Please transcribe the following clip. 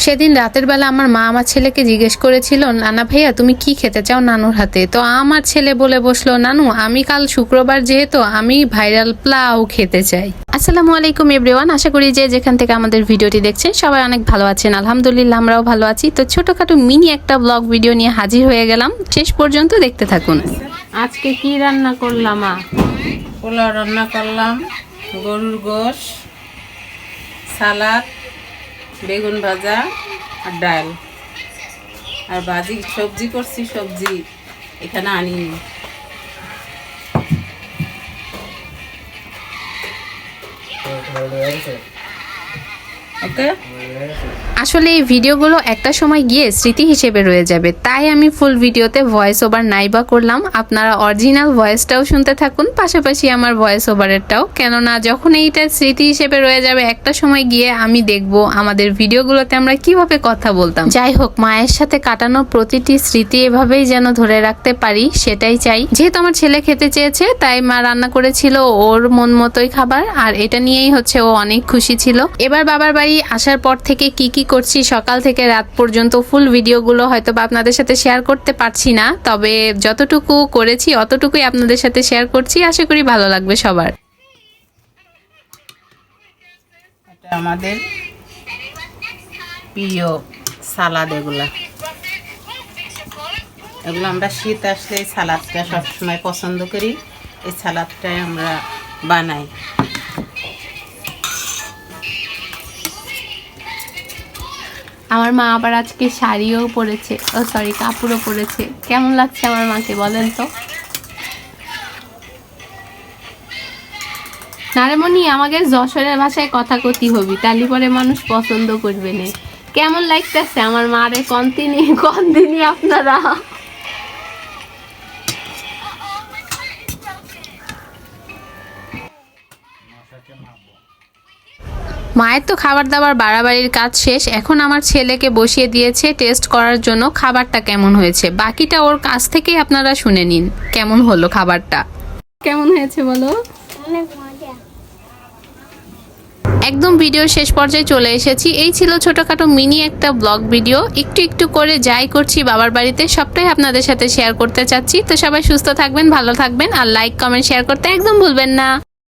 সেদিন রাতের বেলা আমার মা আমার ছেলেকে জিজ্ঞেস করেছিল, নানা ভাইয়া তুমি কি খেতে চাও নানুর হাতে। তো আমার ছেলে বলে বসলো, নানু আমি কাল শুক্রবার যেহেতু আমি ভাইরাল পোলাও খেতে চাই। আসসালামু আলাইকুম এভরিওয়ান, আশা করি যে যেখান থেকে আমাদের ভিডিওটি দেখছেন সবাই অনেক ভালো আছেন। আলহামদুলিল্লাহ আমরাও ভালো আছি। তো ছোটখাটো মিনি একটা ব্লগ ভিডিও নিয়ে হাজির হয়ে গেলাম, শেষ পর্যন্ত দেখতে থাকুন। আজকে কি রান্না করলাম? পোলাও রান্না করলাম, গরুর গোশ, সালাদ, বেগুন ভাজা আর ডাল আর ভাজি সবজি করছি। সবজি এখানে আনিনি। ওকে, আসলে এই ভিডিওগুলো একটা সময় গিয়ে স্মৃতি হিসেবে রয়ে যাবে, তাই আমি ফুল ভিডিওতে ভয়েস ওভার নাইবা করলাম। আপনারা অরিজিনাল ভয়েসটাও শুনতে থাকুন, পাশাপাশি আমার ভয়েস ওভারেরটাও, কেননা যখন এইটা স্মৃতি হিসেবে রয়ে যাবে একটা সময় গিয়ে আমি দেখব আমাদের ভিডিওগুলোতে আমরা কিভাবে কথা বলতাম। যাই হোক, মায়ের সাথে কাটানো প্রতিটি স্মৃতি এভাবেই যেন ধরে রাখতে পারি, সেটাই চাই। যেহেতু আমার ছেলে খেতে চেয়েছে তাই মা রান্না করেছিল ওর মন মতোই খাবার, আর এটা নিয়েই হচ্ছে ও অনেক খুশি ছিল। এবার বাবার বাড়ি আসার পর থেকে কি কি করছি সকাল থেকে রাত পর্যন্ত ফুল ভিডিওগুলো হয়তো বা আপনাদের সাথে শেয়ার করতে পারছি না, তবে যতটুকু করেছি অতটুকুই আপনাদের সাথে শেয়ার করছি। আশা করি ভালো লাগবে সবার। এটা আমাদের প্রিয় সালাদ। এগুলো আমরা শীত আসলে এই সালাদটা সবসময় পছন্দ করি। এই সালাদটাই আমরা বানাই। আমার মা আবার আজকে শাড়িও পরেছে, কাপড়ও পরেছে। কেমন লাগছে আমার মাকে বলেন তো? নারেমণি, আমাকে যশোরের ভাষায় কথা কতি হবি, তালি পরে মানুষ পছন্দ করবে না। কেমন লাগতেছে আমার মারে কন্তিনি আপনারা? মায়ের তো খাবার দাবার বাড়াবাড়ির কাজ শেষ, এখন আমার ছেলেকে বসিয়ে দিয়েছে টেস্ট করার জন্য খাবারটা কেমন হয়েছে। বাকিটা ওর কাছ থেকেই আপনারা শুনে নিন কেমন হলো খাবারটা। কেমন হয়েছে বলো? একদম ভিডিও শেষ পর্যায়ে চলে এসেছি। এই ছিল ছোটখাটো মিনি একটা ব্লগ ভিডিও। একটু একটু করে যাই করছি বাবার বাড়িতে সবটাই আপনাদের সাথে শেয়ার করতে চাচ্ছি। তো সবাই সুস্থ থাকবেন, ভালো থাকবেন, আর লাইক কমেন্ট শেয়ার করতে একদম ভুলবেন না।